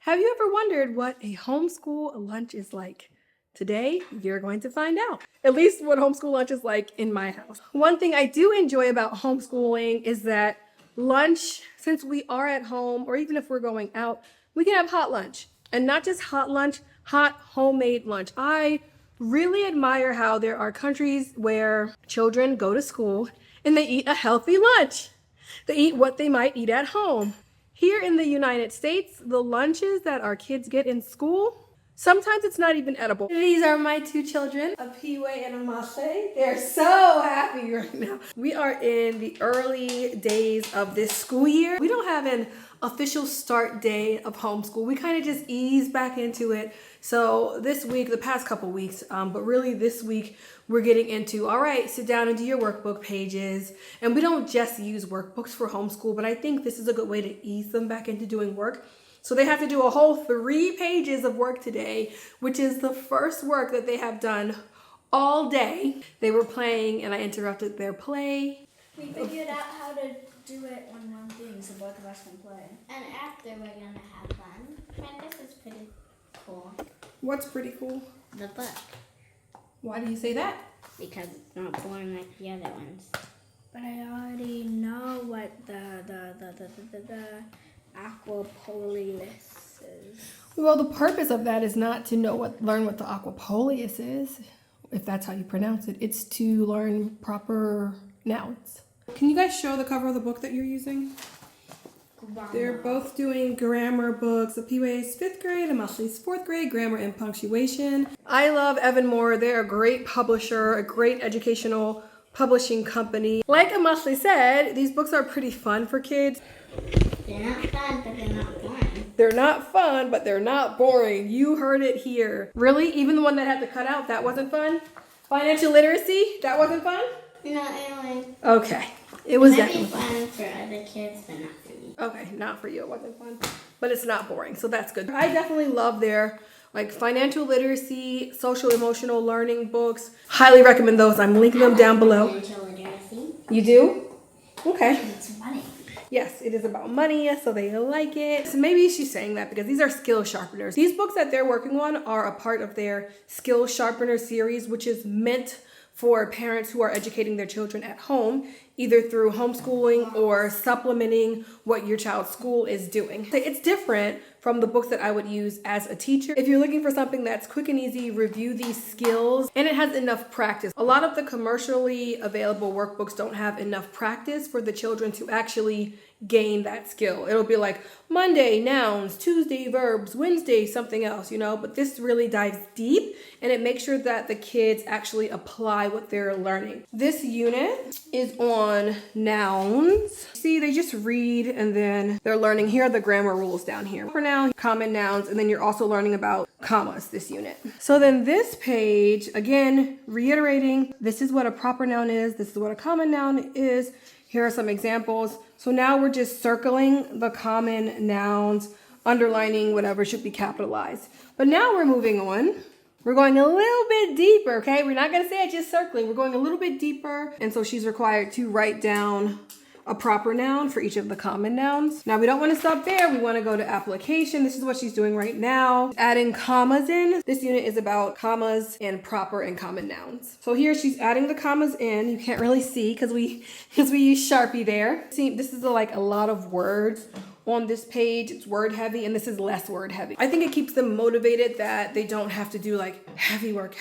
Have you ever wondered what a homeschool lunch is like? Today, you're going to find out. At least what homeschool lunch is like in my house. One thing I do enjoy about homeschooling is that lunch, since we are at home, or even if we're going out, we can have hot lunch. And not just hot lunch, hot homemade lunch. I really admire how there are countries where children go to school and they eat a healthy lunch. They eat what they might eat at home. Here in the United States, the lunches that our kids get in school, sometimes it's not even edible. These are my two children, a Piwe and a Mase. They're so happy right now. We are in the early days of this school year. We don't have an official start day of homeschool. We kind of just ease back into it. So this week, the past couple weeks, but really this week, we're getting into, all right, sit down and do your workbook pages. And we don't just use workbooks for homeschool, but I think this is a good way to ease them back into doing work. So they have to do a whole 3 pages of work today, which is the first work that they have done all day. They were playing and I interrupted their play. We figured out how to do it on one thing so both of us can play. And after we're gonna have fun. And this is pretty cool. What's pretty cool? The book. Why do you say that? Because it's not boring like the other ones. But I already know what the aquapolis is. Well, the purpose of that is not to learn what the aquapolis is, if that's how you pronounce it. It's to learn proper nouns. Can you guys show the cover of the book that you're using? Grammar. They're both doing grammar books. The Piwe's 5th grade and Mashli's 4th grade, grammar and punctuation. I love Evan Moore. They're a great publisher, a great educational publishing company. Like Mashli said, these books are pretty fun for kids. They're not fun, but they're not boring. They're not fun, but they're not boring. You heard it here. Really? Even the one that had to cut out, that wasn't fun? Financial literacy, that wasn't fun? No, anyway. Okay. It was Might be definitely fun for other kids, but not for me. okay, not for you. It wasn't fun, but it's not boring, so that's good. I definitely love their financial literacy, social emotional learning books. Highly recommend those. I'm linking them down below. Financial literacy. You do? Okay. It's money. Yes, it is about money, so they like it. So maybe she's saying that because these are skill sharpeners. These books that they're working on are a part of their skill sharpener series, which is meant for parents who are educating their children at home, either through homeschooling or supplementing what your child's school is doing. It's different from the books that I would use as a teacher. If you're looking for something that's quick and easy, review these skills, and it has enough practice. A lot of the commercially available workbooks don't have enough practice for the children to actually gain that skill. It'll be like Monday nouns, Tuesday verbs, Wednesday something else, but this really dives deep and it makes sure that the kids actually apply what they're learning. This unit is on nouns. See, they just read and then they're learning. Here are the grammar rules down here. For now, common nouns, and then you're also learning about commas, this unit. So then this page, again, reiterating, this is what a proper noun is. This is what a common noun is. Here are some examples. So now we're just circling the common nouns, underlining whatever should be capitalized. But now we're moving on. We're going a little bit deeper, okay? We're not gonna say it just circling. We're going a little bit deeper. And so she's required to write down a proper noun for each of the common nouns. Now we don't want to stop there. We want to go to application. This is what she's doing right now. Adding commas in. This unit is about commas and proper and common nouns. So here she's adding the commas in. You can't really see because we use Sharpie there. See, this is a lot of words on this page. It's word heavy and this is less word heavy. I think it keeps them motivated that they don't have to do heavy work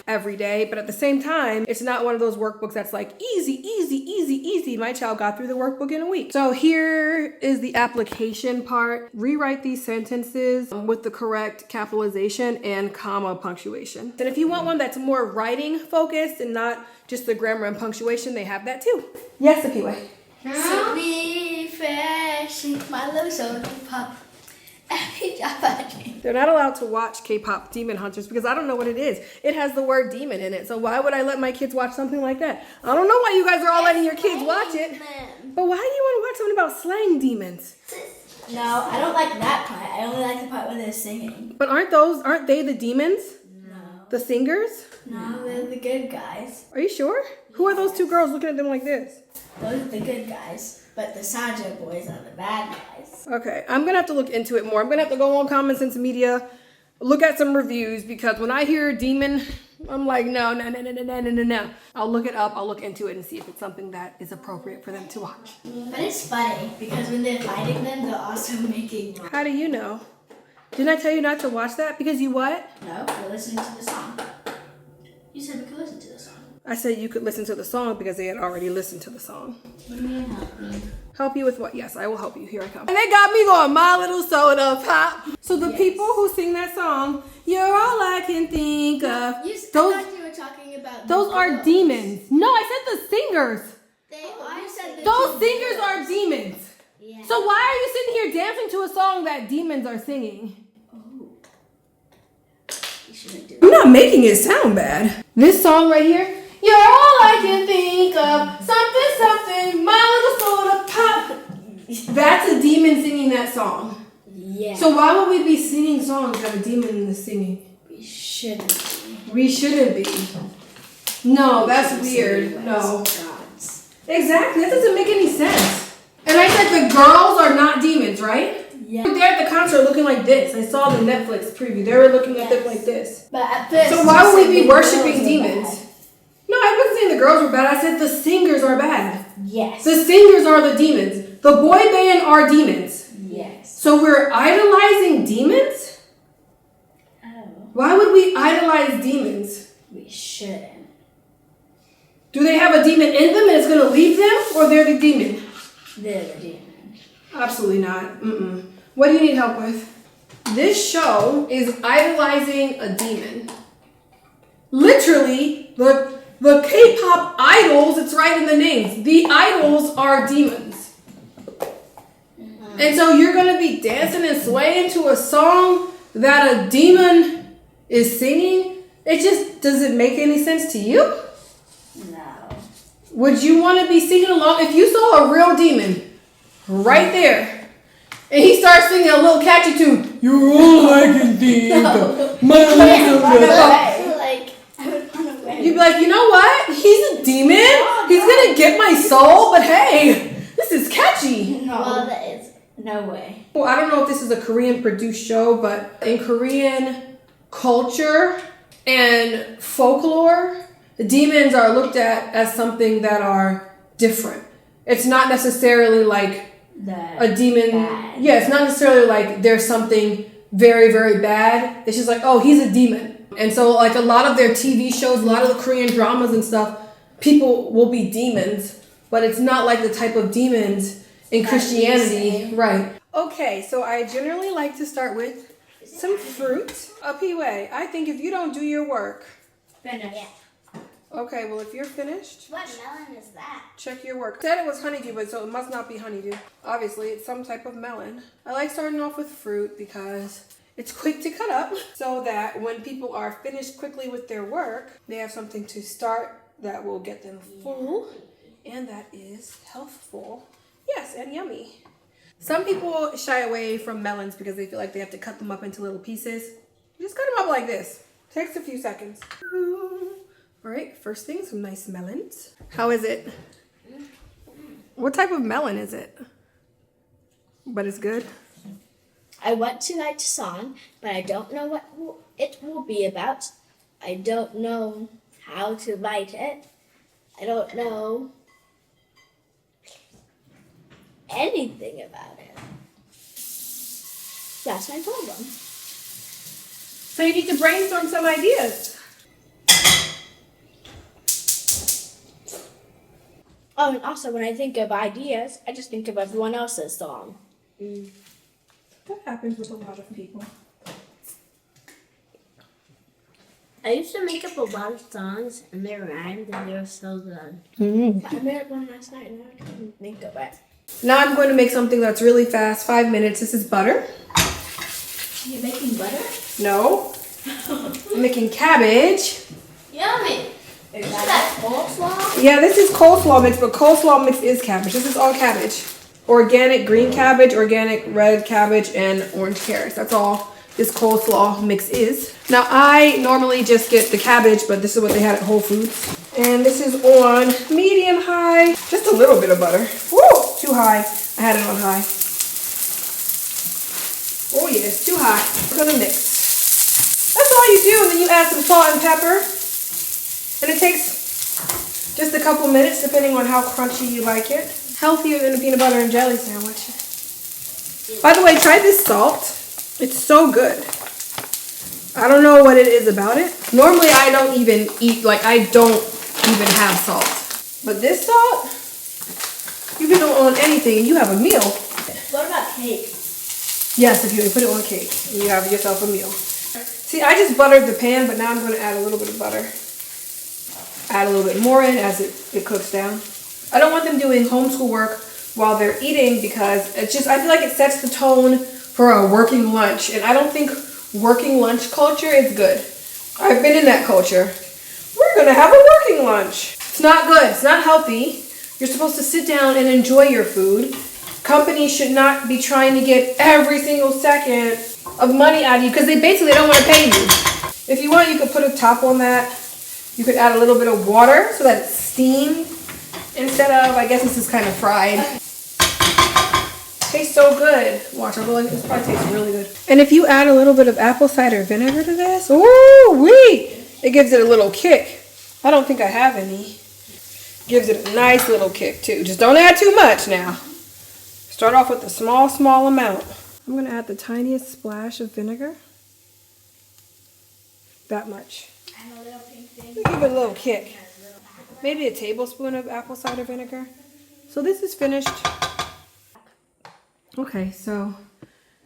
every day. But at the same time, it's not one of those workbooks that's easy. My child got through the workbook in a week. So here is the application part. Rewrite these sentences with the correct capitalization and comma punctuation. And if you want one that's more writing focused and not just the grammar and punctuation, they have that too. Yes, Akiwa. Sweet fresh, my little soul pop. They're not allowed to watch K-pop Demon Hunters because I don't know what it is. It has the word demon in it. So why would I let my kids watch something like that? I don't know why you guys are all letting your kids watch it. But why do you want to watch something about slaying demons? No, I don't like that part. I only like the part where they're singing. But aren't they the demons? No. The singers? No, they're the good guys. Are you sure? Who are those two girls looking at them like this? Those are the good guys. but the Sanjo boys are the bad guys. Okay, I'm gonna have to look into it more. I'm gonna have to go on Common Sense Media, look at some reviews, because when I hear demon, I'm like, no. I'll look it up, I'll look into it and see if it's something that is appropriate for them to watch. But it's funny, because when they're fighting them, they're also making noise. How do you know? Didn't I tell you not to watch that? Because you what? No, we're listening to the song. You said we could listen to the song. I said you could listen to the song because they had already listened to the song. What do you mean help me? Help you with what? Yes, I will help you. Here I come. And they got me going, my little soda pop. So the people who sing that song, you're all I can think of. I thought you were talking about those are demons. No, I said the singers. Those singers are demons. Yeah. So why are you sitting here dancing to a song that demons are singing? Oh. You shouldn't do I'm not making it sound bad. This song right here, you're all I can think of. Something, my little soda pop. That's a demon singing that song. Yeah. So why would we be singing songs that a demon in the singing? We shouldn't be. We shouldn't be. No, that's weird. No. Gods. Exactly. That doesn't make any sense. And I said the girls are not demons, right? Yeah. They're at the concert looking like this. I saw the Netflix preview. They were looking at them like this. But at first, So why would we be worshiping demons? No, I wasn't saying the girls were bad. I said the singers are bad. Yes. The singers are the demons. The boy band are demons. Yes. So we're idolizing demons? Oh. Why would we idolize demons? We shouldn't. Do they have a demon in them and it's going to leave them? Or they're the demon? They're the demon. Absolutely not. What do you need help with? This show is idolizing a demon. Literally, the K-pop idols, it's right in the names. The idols are demons. And so you're going to be dancing and swaying to a song that a demon is singing? It just doesn't make any sense to you? No. Would you want to be singing along? If you saw a real demon right there, and he starts singing a little catchy tune, you're all I can think of. My You'd be like, you know what? He's a demon. He's going to get my soul, but hey, this is catchy. No. Well, that is no way. Well, I don't know if this is a Korean produced show, but in Korean culture and folklore, the demons are looked at as something that are different. It's not necessarily like a demon. Bad. Yeah, it's not necessarily like there's something very, very bad. It's just like, oh, he's a demon. And so like a lot of their TV shows, a lot of the Korean dramas and stuff, people will be demons, but it's not like the type of demons in Christianity. Right. Okay, so I generally like to start with some fruit. P-Way, I think if you don't do your work. Finish. Yeah. Okay, well if you're finished. What melon is that? Check your work. Said it was honeydew, but so it must not be honeydew. Obviously, it's some type of melon. I like starting off with fruit because it's quick to cut up so that when people are finished quickly with their work, they have something to start that will get them full and that is healthful. Yes, and yummy. Some people shy away from melons because they feel like they have to cut them up into little pieces. Just cut them up like this. Takes a few seconds. All right, first thing, some nice melons. How is it? What type of melon is it? But it's good. I want to write a song, but I don't know what it will be about. I don't know how to write it. I don't know anything about it. That's my problem. So you need to brainstorm some ideas. Oh, and also when I think of ideas, I just think of everyone else's song. That happens with a lot of people. I used to make up a lot of songs, and they rhymed, and they were so good. I made up one last night, and I couldn't think of it. Now I'm going to make something that's really fast. 5 minutes. This is butter. You're making butter? No. I'm making cabbage. Yummy! Is that coleslaw? Yeah, this is coleslaw mix, but coleslaw mix is cabbage. This is all cabbage. Organic green cabbage, organic red cabbage, and orange carrots. That's all this coleslaw mix is. Now, I normally just get the cabbage, but this is what they had at Whole Foods. And this is on medium high. Just a little bit of butter. Woo! too high. I had it on high. Oh yeah, it's too high. We're gonna mix. That's all you do, and then you add some salt and pepper. And it takes just a couple minutes depending on how crunchy you like it. Healthier than a peanut butter and jelly sandwich. By the way, try this salt. It's so good. I don't know what it is about it. Normally I don't even eat, like I don't even have salt. But this salt, you put it on anything and you have a meal. What about cake? Yes, if you put it on cake, you have yourself a meal. See, I just buttered the pan, but now I'm gonna add a little bit of butter. Add a little bit more in as it cooks down. I don't want them doing homeschool work while they're eating because it's just, I feel like it sets the tone for a working lunch. And I don't think working lunch culture is good. I've been in that culture. We're gonna have a working lunch. It's not good, it's not healthy. You're supposed to sit down and enjoy your food. Companies should not be trying to get every single second of money out of you because they basically don't want to pay you. If you want, you could put a top on that. You could add a little bit of water so that it's steamed instead of, I guess this is kind of fried. Tastes so good. Watch, I'm going, this probably tastes really good. And if you add a little bit of apple cider vinegar to this, ooh wee, it gives it a little kick. I don't think I have any. Gives it a nice little kick too. Just don't add too much now. Start off with a small amount. I'm gonna add the tiniest splash of vinegar. That much. And a little pink thing. Give it a little kick. Maybe a tablespoon of apple cider vinegar. So this is finished. Okay, so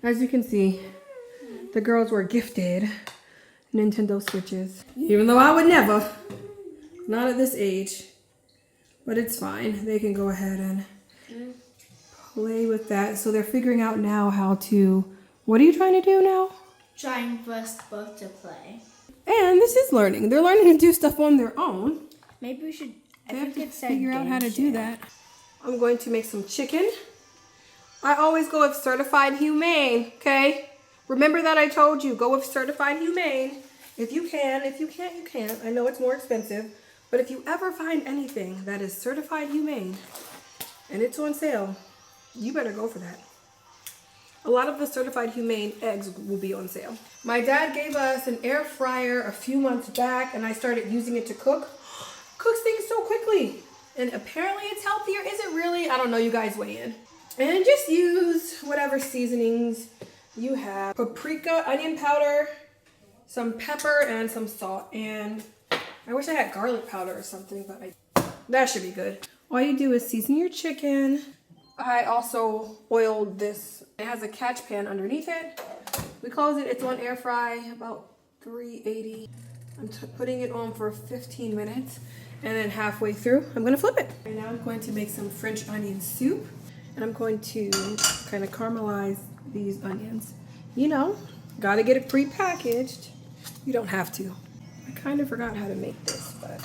as you can see, the girls were gifted Nintendo Switches. Even though I would never, not at this age, but it's fine. They can go ahead and play with that. So they're figuring out now how to, what are you trying to do now? Trying for us both to play. And this is learning. They're learning to do stuff on their own. Maybe we should They have to figure out how to do that. I'm going to make some chicken. I always go with certified humane, okay? Remember that I told you, go with certified humane. If you can, if you can't, you can't. I know it's more expensive, but if you ever find anything that is certified humane and it's on sale, you better go for that. A lot of the certified humane eggs will be on sale. My dad gave us an air fryer a few months back and I started using it to cook. Cooks things so quickly. And apparently it's healthier. Is it really? I don't know, you guys weigh in. And just use whatever seasonings you have. Paprika, onion powder, some pepper, and some salt. And I wish I had garlic powder or something, but that should be good. All you do is season your chicken. I also oiled this. It has a catch pan underneath it. We close it, it's on air fry, about 380. I'm putting it on for 15 minutes. And then halfway through, I'm gonna flip it. And now I'm going to make some French onion soup. And I'm going to kind of caramelize these onions. You know, gotta get it pre-packaged. You don't have to. I kind of forgot how to make this, but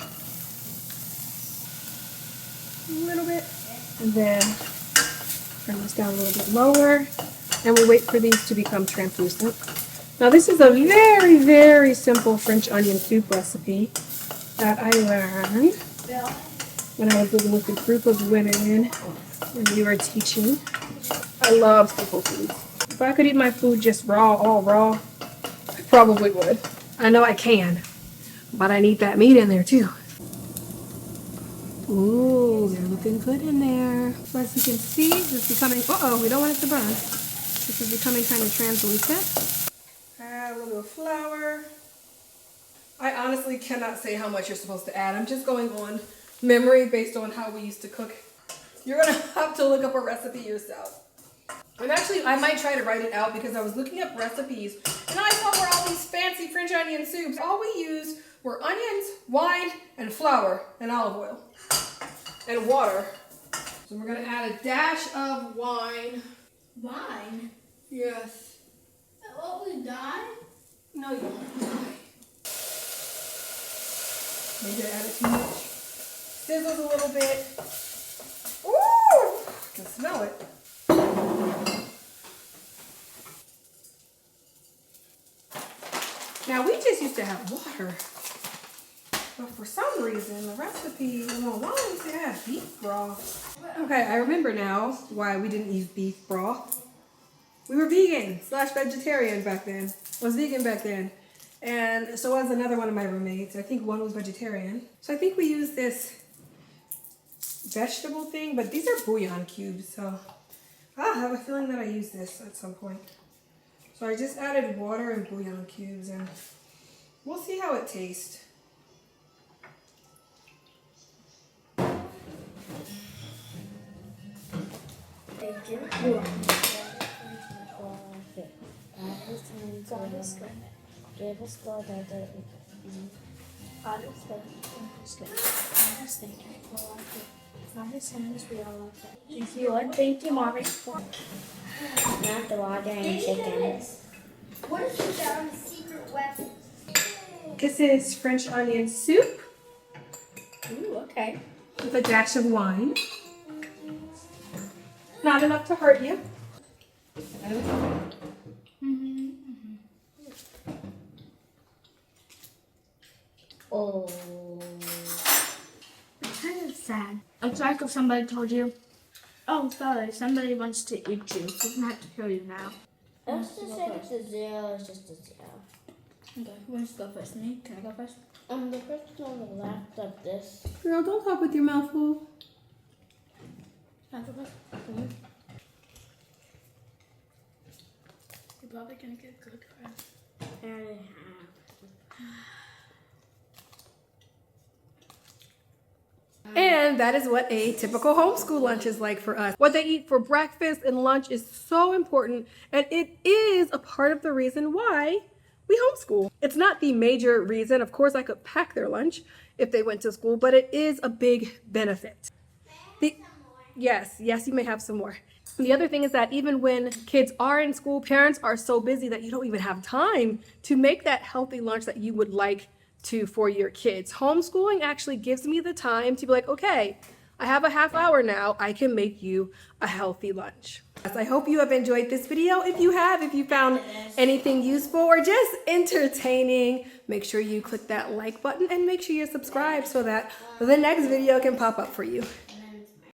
a little bit. And then turn this down a little bit lower. And we wait for these to become translucent. Now this is a very, very simple French onion soup recipe that I learned when I was living with a group of women when we were teaching. I love simple foods. If I could eat my food just raw, all raw, I probably would. I know I can, but I need that meat in there too. Ooh, they're looking good in there. So as you can see, this is becoming, uh-oh, we don't want it to burn. This is becoming kind of translucent. Add a little flour. I honestly cannot say how much you're supposed to add. I'm just going on memory based on how we used to cook. You're gonna have to look up a recipe yourself. And actually, I might try to write it out because I was looking up recipes and I saw where all these fancy French onion soups, all we used were onions, wine, and flour, and olive oil, and water. So we're gonna add a dash of wine. Wine? Yes. What, we die? No, you won't die. Maybe I added too much. Sizzles a little bit. Ooh! I can smell it. Now we just used to have water. But for some reason, the recipe, well, why don't we say I have beef broth? Okay, I remember now why we didn't use beef broth. We were vegan / vegetarian back then. I was vegan back then. And so was another one of my roommates. I think one was vegetarian. So I think we used this vegetable thing, but these are bouillon cubes, so I have a feeling that I used this at some point. So I just added water and bouillon cubes, and we'll see how it tastes. Thank you. Thank you, Mommy. Not the water and chicken. What is the secret weapon? This is French onion soup Ooh, okay. with a dash of wine. Not enough to hurt you. Oh. It's kind of sad. It's like if somebody told you, oh, sorry, somebody wants to eat you. So doesn't have to kill you now. Let's just say it's a 0, it's just a 0. Okay, who wants to go first? Me? Can I go first? The person on the left of this. Girl, don't talk with your mouth full. Can I go first? You're probably gonna get good friends. And that is what a typical homeschool lunch is like for us. What they eat for breakfast and lunch is so important, and it is a part of the reason why we homeschool. It's not the major reason. Of course, I could pack their lunch if they went to school, but it is a big benefit. Yes, you may have some more. The other thing is that even when kids are in school, parents are so busy that you don't even have time to make that healthy lunch that you would like to for your kids. Homeschooling actually gives me the time to be like, okay, I have a half hour now. I can make you a healthy lunch. I hope you have enjoyed this video. If you have, if you found anything useful or just entertaining, make sure you click that like button and make sure you're subscribed so that the next video can pop up for you.